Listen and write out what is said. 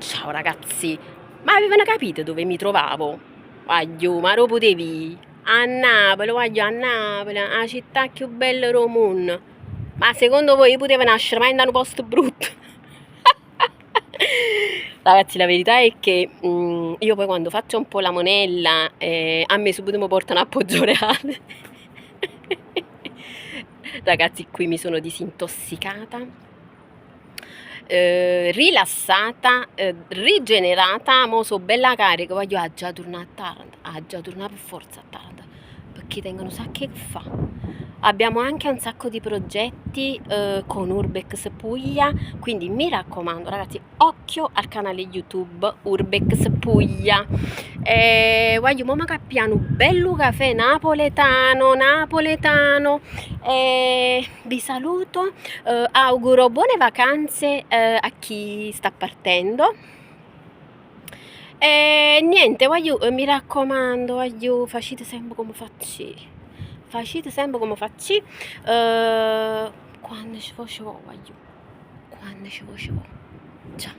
Ciao ragazzi, ma avevano capito dove mi trovavo? Voglio, ma lo potevi? A Napoli, voglio a Napoli, la città più bella del mondo. Ma secondo voi io potevo nascere mai in un posto brutto? Ragazzi, la verità è che io poi quando faccio un po' la monella, a me subito mi portano a Poggioreale. Ragazzi, qui mi sono disintossicata, rilassata, rigenerata, mo so bella carica, voglio già tornare a Taranto, già tornare per forza a Taranto, perché tengono un sacco che fa. Abbiamo anche un sacco di progetti con Urbex Puglia, quindi mi raccomando ragazzi, occhio al canale YouTube Urbex Puglia. Voglio mo cappiano bello caffè napoletano. Vi saluto, auguro buone vacanze a chi sta partendo. E niente, mi raccomando, facete sempre come facci. Facete sempre come facci. Quando ci voglio, quando ci voglio. Ciao.